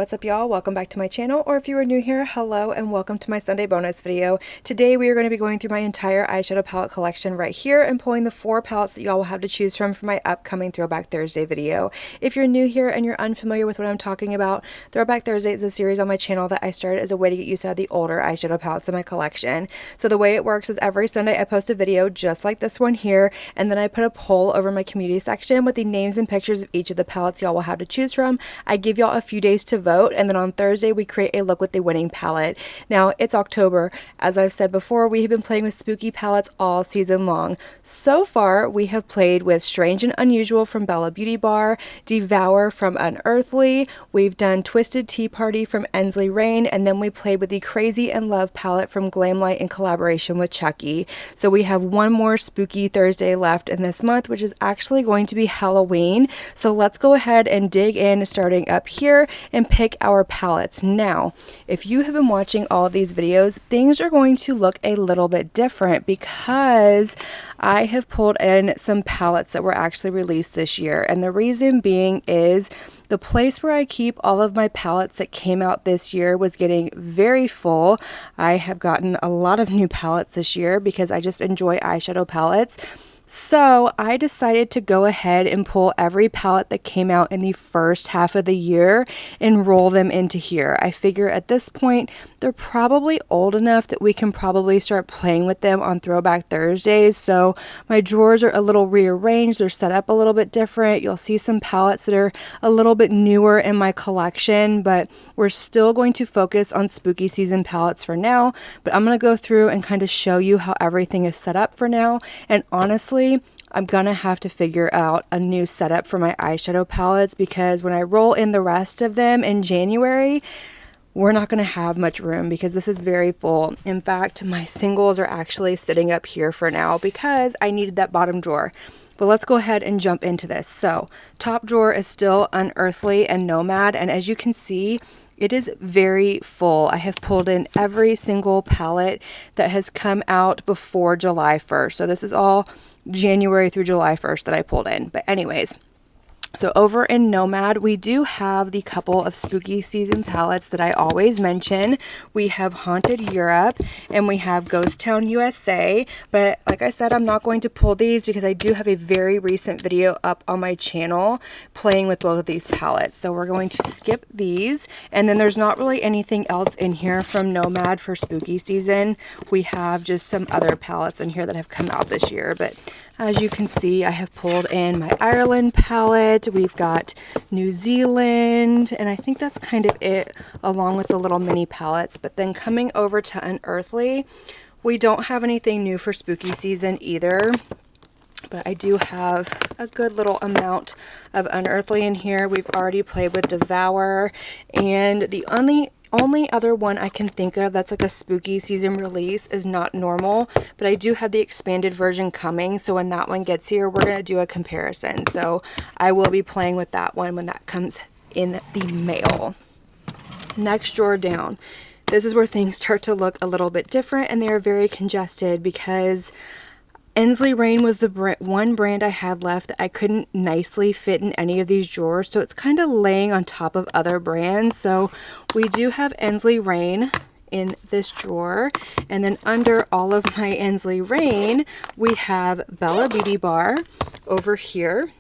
What's up, y'all? Welcome back to my channel, or if you are new here, hello and welcome to my Sunday bonus video. Today we are going to be going through my entire eyeshadow palette collection right here and pulling the 4 palettes that y'all will have to choose from for my upcoming Throwback Thursday video. If you're new here and you're unfamiliar with what I'm talking about, Throwback Thursday is a series on my channel that I started as a way to get used to the older eyeshadow palettes in my collection. So the way it works is every Sunday I post a video just like this one here, and then I put a poll over my community section with the names and pictures of each of the palettes y'all will have to choose from. I give y'all a few days to vote, and then on Thursday we create a look with the winning palette. Now it's October. As I've said before, we have been playing with spooky palettes all season long. So far we have played with Strange and Unusual from Bella Beauty Bar, Devour from Unearthly, we've done Twisted Tea Party from Ensley Rain, and then we played with the Crazy and Love palette from Glamlight in collaboration with Chucky. So we have one more spooky Thursday left in this month, which is actually going to be Halloween. So let's go ahead and dig in, starting up here, and pick our palettes. Now, if you have been watching all of these videos, things are going to look a little bit different because I have pulled in some palettes that were actually released this year, and the reason being is the place where I keep all of my palettes that came out this year was getting very full. I have gotten a lot of new palettes this year because I just enjoy eyeshadow palettes. So I decided to go ahead and pull every palette that came out in the first half of the year and roll them into here. I figure at this point they're probably old enough that we can probably start playing with them on Throwback Thursdays. So my drawers are a little rearranged, they're set up a little bit different. You'll see some palettes that are a little bit newer in my collection, but we're still going to focus on spooky season palettes for now. But I'm going to go through and kind of show you how everything is set up for now. And honestly, I'm gonna have to figure out a new setup for my eyeshadow palettes because when I roll in the rest of them in January, we're not gonna have much room because this is very full. In fact, my singles are actually sitting up here for now because I needed that bottom drawer. But let's go ahead and jump into this. So top drawer is still Unearthly and Nomad, and as you can see, it is very full. I have pulled in every single palette that has come out before July 1st. So this is all January through July 1st that I pulled in. But anyways, so over in Nomad, we do have the couple of spooky season palettes that I always mention. We have Haunted Europe and we have Ghost Town USA. But like I said, I'm not going to pull these because I do have a very recent video up on my channel playing with both of these palettes. So we're going to skip these. And then there's not really anything else in here from Nomad for spooky season. We have just some other palettes in here that have come out this year. But as you can see, I have pulled in my Ireland palette, we've got New Zealand, and I think that's kind of it, along with the little mini palettes. But then coming over to Unearthly, we don't have anything new for spooky season either, but I do have a good little amount of Unearthly in here. We've already played with Devour, and the only other one I can think of that's like a spooky season release is Not Normal, but I do have the expanded version coming, so when that one gets here, we're going to do a comparison. So I will be playing with that one when that comes in the mail. Next drawer down. This is where things start to look a little bit different, and they are very congested because Ensley Rain was the one brand I had left that I couldn't nicely fit in any of these drawers, so it's kind of laying on top of other brands. So we do have Ensley Rain in this drawer, and then under all of my Ensley Rain we have Bella Beauty Bar over here.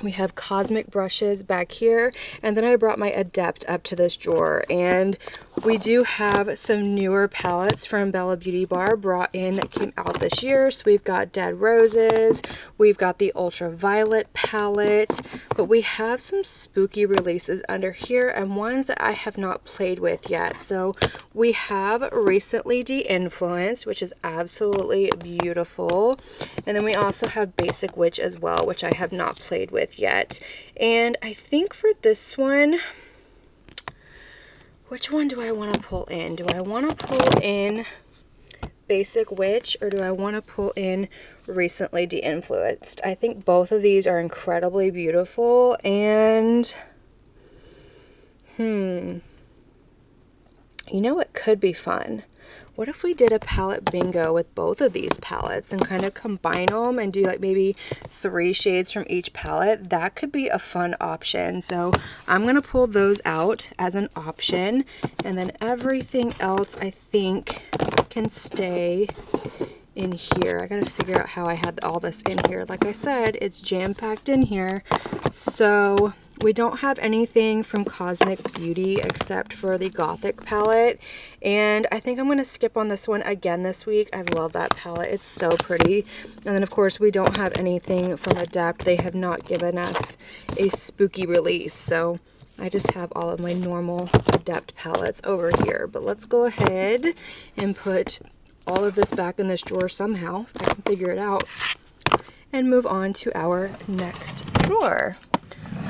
We have Cosmic Brushes back here, and then I brought my Adept up to this drawer, and we do have some newer palettes from Bella Beauty Bar brought in that came out this year. So we've got Dead Roses, we've got the Ultraviolet palette, but we have some spooky releases under here and ones that I have not played with yet. So we have Recently De-Influenced, which is absolutely beautiful, and then we also have Basic Witch as well, which I have not played with yet. And I think for this one, which one do I want to pull in? Do I want to pull in Basic Witch, or do I want to pull in Recently De-Influenced? I think both of these are incredibly beautiful, and you know what could be fun? what if we did a palette bingo with both of these palettes and kind of combine them and do like maybe 3 shades from each palette? That could be a fun option. So I'm going to pull those out as an option, and then everything else I think can stay in here. I gotta figure out how I had all this in here. Like I said, it's jam-packed in here. So we don't have anything from Cosmic Beauty except for the Gothic palette, and I think I'm going to skip on this one again this week. I love that palette. It's so pretty. And then of course we don't have anything from Adept. They have not given us a spooky release, so I just have all of my normal Adept palettes over here. But let's go ahead and put all of this back in this drawer somehow, if I can figure it out, and move on to our next drawer,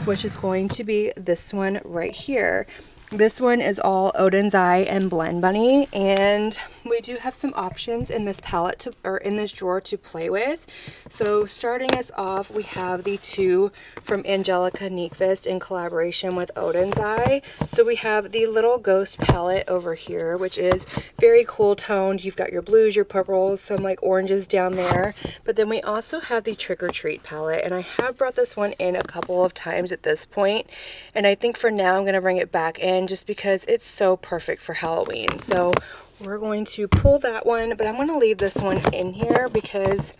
which is going to be this one right here. This one is all Odin's Eye and Blend Bunny, and we do have some options in this palette or in this drawer to play with. So starting us off, we have the 2 from Angelica Nyqvist in collaboration with Odin's Eye. So we have the Little Ghost palette over here, which is very cool toned. You've got your blues, your purples, some like oranges down there. But then we also have the Trick or Treat palette, and I have brought this one in a couple of times at this point, and I think for now I'm going to bring it back in just because it's so perfect for Halloween. So we're going to pull that one, but I'm going to leave this one in here because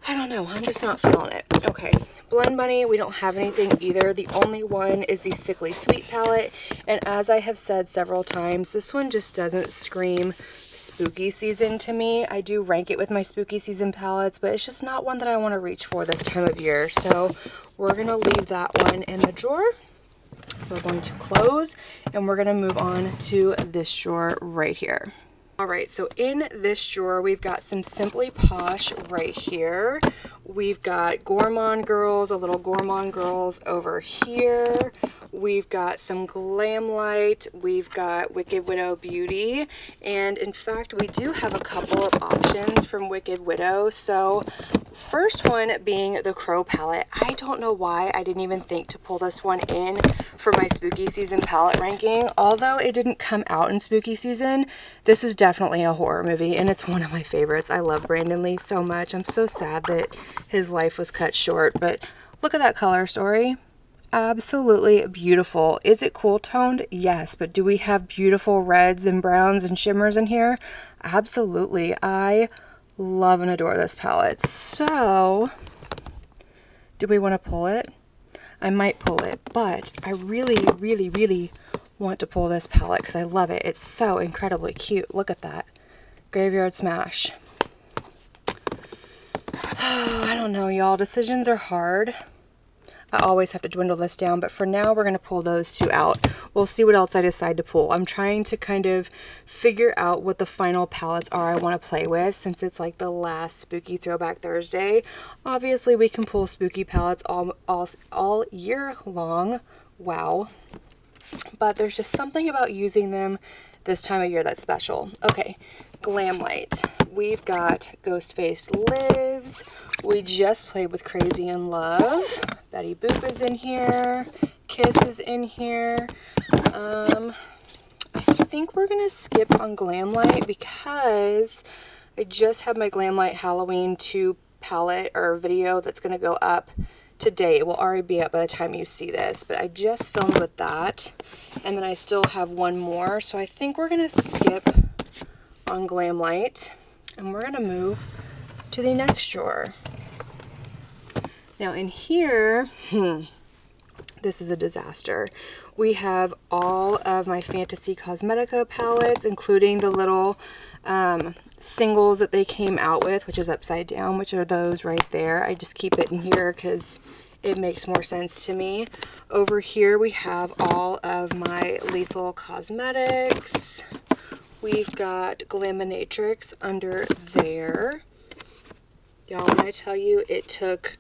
I don't know, I'm just not feeling it. Okay, Blend Bunny, we don't have anything either. The only one is the Sickly Sweet palette, and as I have said several times, this one just doesn't scream spooky season to me. I do rank it with my spooky season palettes, but it's just not one that I want to reach for this time of year. So we're going to leave that one in the drawer. We're going to close, and we're going to move on to this drawer right here. Alright, so in this drawer we've got some Simply Posh right here. We've got Gourmande Girls, a little Gourmande Girls over here. We've got some Glam Light. We've got Wicked Widow Beauty. And in fact, we do have a couple of options from Wicked Widow. So first one being the Crow palette. I don't know why I didn't even think to pull this one in for my spooky season palette ranking. Although it didn't come out in spooky season, this is definitely a horror movie, and it's one of my favorites. I love Brandon Lee so much. I'm so sad that his life was cut short, but look at that color story. Absolutely beautiful. Is it cool toned? Yes, but do we have beautiful reds and browns and shimmers in here? Absolutely. I love and adore this palette. So do we want to pull it? I might pull it, but I really want to pull this palette because I love it. It's so incredibly cute. Look at that. Graveyard Smash. Oh, I don't know, y'all. Decisions are hard. I always have to dwindle this down, but for now we're going to pull those 2 out. We'll see what else I decide to pull. I'm trying to kind of figure out what the final palettes are I want to play with, since it's like the last Spooky Throwback Thursday. Obviously we can pull spooky palettes all year long. Wow. But there's just something about using them this time of year that's special. Okay, Glam Light. We've got Ghostface Lives. We just played with Crazy in Love. Betty Boop is in here. Kiss is in here. I think we're going to skip on Glam Light because I just have my Glam Light Halloween 2 palette or video that's going to go up today. It will already be up by the time you see this, but I just filmed with that, and then I still have one more, so I think we're going to skip on Glam Light, and we're going to move to the next drawer. Now in here, this is a disaster. We have all of my Fantasy Cosmetica palettes, including the little singles that they came out with, which is upside down, which are those right there. I just keep it in here because it makes more sense to me. Over here we have all of my Lethal Cosmetics. We've got Glaminatrix under there. Y'all, when I tell you it took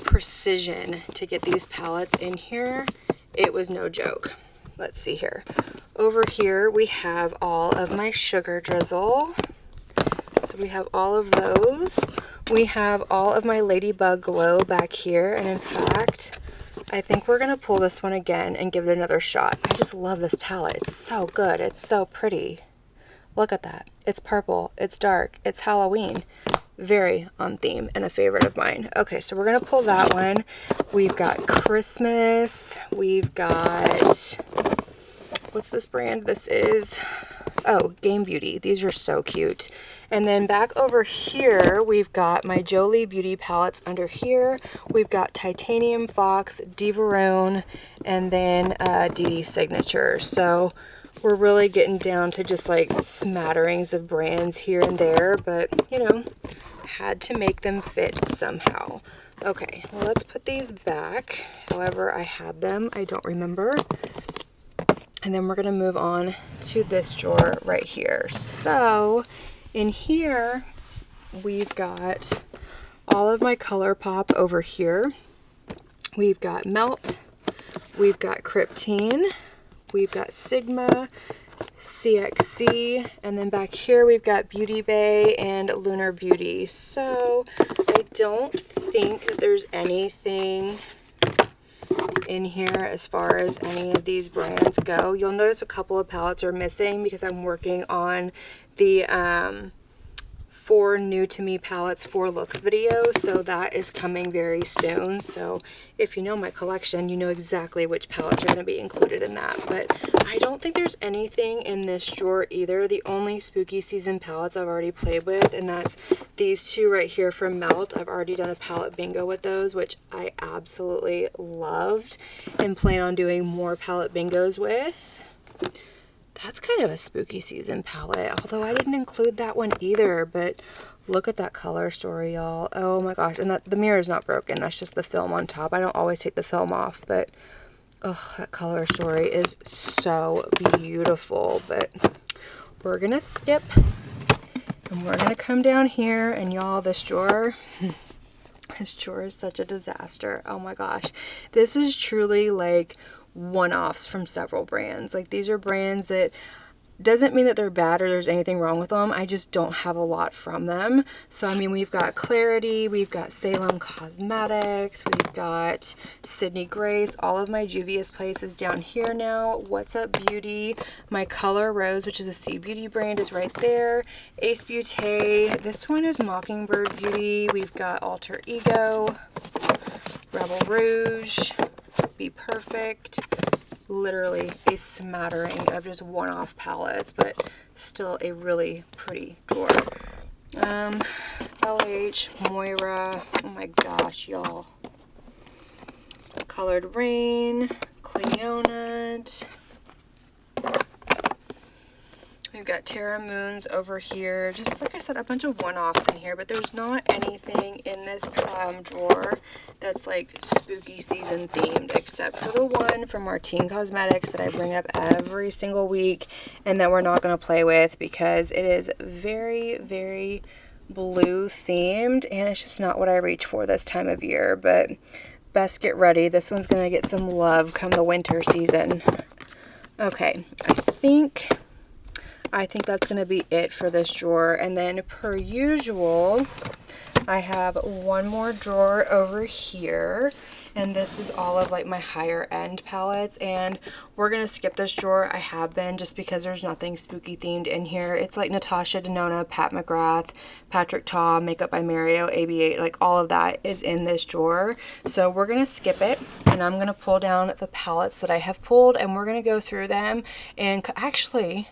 precision to get these palettes in here, it was no joke. Let's see here. Over here we have all of my Sugar Drizzle. So we have all of those. We have all of my Ladybug Glow back here, and in fact, I think we're going to pull this one again and give it another shot. I just love this palette. It's so good. It's so pretty. Look at that. It's purple. It's dark. It's Halloween. Very on theme and a favorite of mine. Okay, so we're going to pull that one. We've got Christmas. We've got, what's this brand? This is, oh, Game Beauty. These are so cute. And then back over here, we've got my Jolie Beauty palettes under here. We've got Titanium Fox, Divarone, and then DD Signature. So we're really getting down to just like smatterings of brands here and there, but you know, had to make them fit somehow. Okay, well, let's put these back. However, I had them, I don't remember. And then we're gonna move on to this drawer right here. So in here, we've got all of my ColourPop over here. We've got Melt, we've got Kryptine, we've got Sigma, CXC, and then back here we've got Beauty Bay and Lunar Beauty. So I don't think that there's anything in here as far as any of these brands go. You'll notice a couple of palettes are missing because I'm working on the 4 new to me palettes 4 looks video, so that is coming very soon. So if you know my collection, you know exactly which palettes are going to be included in that. But I don't think there's anything in this drawer either. The only spooky season palettes I've already played with, and that's these 2 right here from Melt. I've already done a palette bingo with those, which I absolutely loved and plan on doing more palette bingos with. That's kind of a spooky season palette, although I didn't include that one either, but look at that color story, y'all. Oh my gosh, and the mirror is not broken. That's just the film on top. I don't always take the film off, but oh, that color story is so beautiful. But we're going to skip, and we're going to come down here, and y'all, this drawer... This drawer is such a disaster. Oh my gosh. This is truly like one-offs from several brands. Like, these are brands that doesn't mean that they're bad or there's anything wrong with them. I just don't have a lot from them. So I mean, we've got Clarity, we've got Salem Cosmetics, we've got Sydney Grace, all of my Juvia's places down here now. What's Up Beauty, my Color Rose, which is a C Beauty brand, is right there. Ace Beauty, this one is Mockingbird Beauty. We've got Alter Ego, Rebel Rouge, Be Perfect. Literally a smattering of just one-off palettes, but still a really pretty drawer. LH, Moira, oh my gosh, y'all. Colored Rain, Cleonut. We've got Terra Moons over here. Just like I said, a bunch of one-offs in here, but there's not anything in this drawer that's like spooky season themed, except for the one from Martine Cosmetics that I bring up every single week and that we're not going to play with because it is very, very blue themed and it's just not what I reach for this time of year. But best get ready. This one's going to get some love come the winter season. Okay, I think that's going to be it for this drawer. And then per usual, I have one more drawer over here. And this is all of like my higher end palettes. And we're going to skip this drawer. I have been, just because there's nothing spooky themed in here. It's like Natasha Denona, Pat McGrath, Patrick Ta, Makeup by Mario, AB8. Like all of that is in this drawer. So we're going to skip it. And I'm going to pull down the palettes that I have pulled. And we're going to go through them. And actually...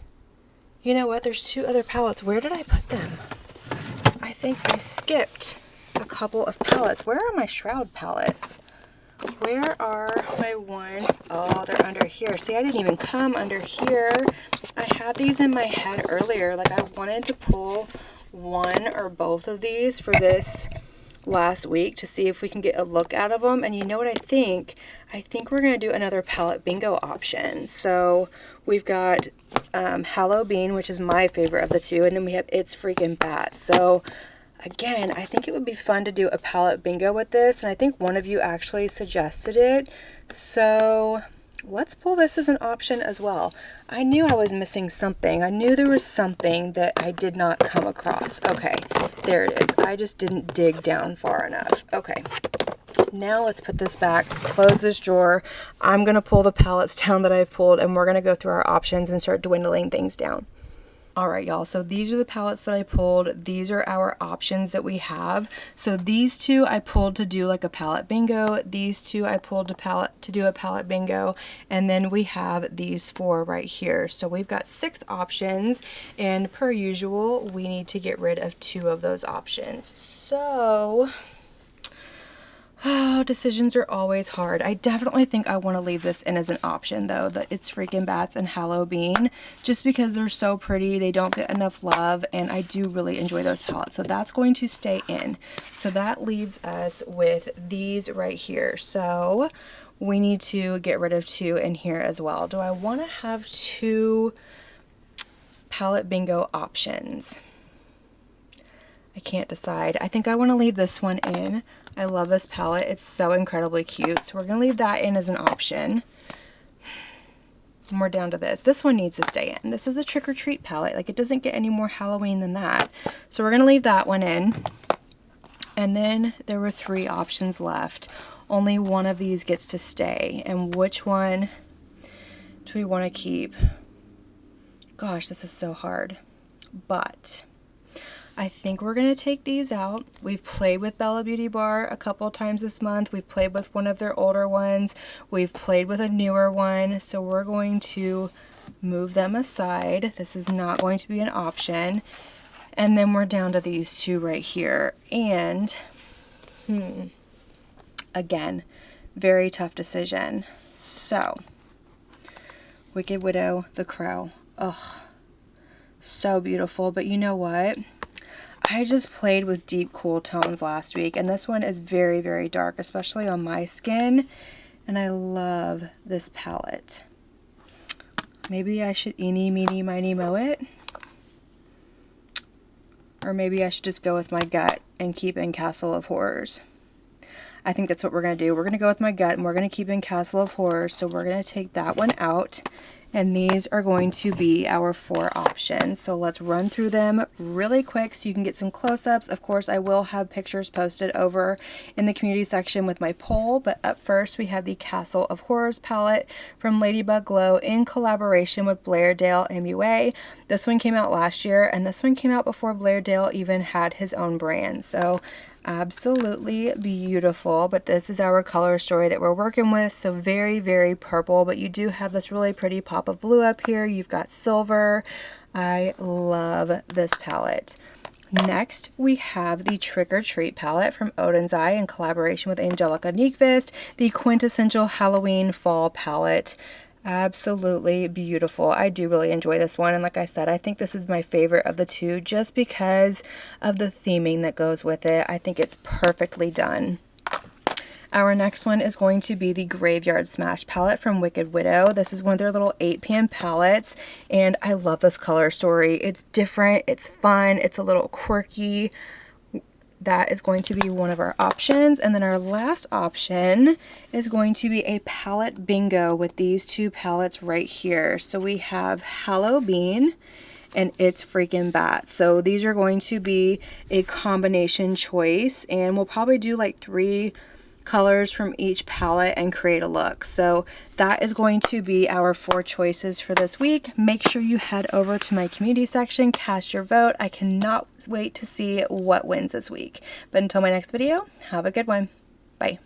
you know what? There's 2 other palettes. Where did I put them? I think I skipped a couple of palettes. Where are my Shroud palettes? Where are my ones? Oh, they're under here. See, I didn't even come under here. I had these in my head earlier. Like, I wanted to pull one or both of these for this last week to see if we can get a look out of them. And you know what I think? I think we're going to do another palette bingo option. So we've got Hallow Bean, which is my favorite of the 2, and then we have It's Freaking Bat. So again, I think it would be fun to do a palette bingo with this, and I think one of you actually suggested it. So let's pull this as an option as well. I knew I was missing something. I knew there was something that I did not come across. Okay, there it is. I just didn't dig down far enough. Okay. Now let's put this back, close this drawer. I'm going to pull the palettes down that I've pulled, and we're going to go through our options and start dwindling things down. Alright y'all, so these are the palettes that I pulled. These are our options that we have. So these two I pulled to do like a palette bingo. These two I pulled to do a palette bingo. And then we have these 4 right here. So we've got 6 options, and per usual, we need to get rid of 2 of those options. So oh, decisions are always hard. I definitely think I want to leave this in as an option though, the It's Freaking Bats and Halloween, just because they're so pretty. They don't get enough love, and I do really enjoy those palettes. So that's going to stay in. So that leaves us with these right here. So we need to get rid of 2 in here as well. Do I want to have 2 palette bingo options? I can't decide. I think I want to leave this one in. I love this palette. It's so incredibly cute. So we're going to leave that in as an option. And we're down to this. This one needs to stay in. This is a Trick or Treat palette. Like, it doesn't get any more Halloween than that. So we're going to leave that one in. And then there were 3 options left. Only one of these gets to stay. And which one do we want to keep? Gosh, this is so hard. But I think we're going to take these out. We've played with Bella Beauty Bar a couple times this month. We've played with one of their older ones. We've played with a newer one. So we're going to move them aside. This is not going to be an option. And then we're down to these 2 right here. And, again, very tough decision. So, Wicked Widow, the Crow. Ugh, so beautiful. But you know what? I just played with deep cool tones last week, and this one is very, very dark, especially on my skin, and I love this palette. Maybe I should eeny, meeny, miny, moe it, or maybe I should just go with my gut and keep in Castle of Horrors. I think that's what we're going to do. We're going to go with my gut, and we're going to keep in Castle of Horrors, so we're going to take that one out. And these are going to be our 4 options. So let's run through them really quick so you can get some close-ups. Of course, I will have pictures posted over in the community section with my poll. But up first, we have the Castle of Horrors palette from Ladybug Glow in collaboration with Blairdalemua. This one came out last year, and this one came out before Blairdale even had his own brand. So absolutely beautiful. But this is our color story that we're working with, so very, very purple, but you do have this really pretty pop of blue up here. You've got silver. I love this palette. Next, we have the Trick or Treat palette from Odin's Eye in collaboration with Angelica Nyqvist, the quintessential Halloween fall palette. Absolutely beautiful. I do really enjoy this one, and like I said, I think this is my favorite of the 2 just because of the theming that goes with it. I think it's perfectly done. Our next one is going to be the Graveyard Smash palette from Wicked Widow. This is one of their little 8pan palettes, and I love this color story. It's different, it's fun, it's a little quirky. That is going to be one of our options. And then our last option is going to be a palette bingo with these 2 palettes right here. So we have Halloween and It's Freaking Bats. So these are going to be a combination choice, and we'll probably do like 3 colors from each palette and create a look. So that is going to be our 4 choices for this week. Make sure you head over to my community section, cast your vote. I cannot wait to see what wins this week. But until my next video, have a good one. Bye.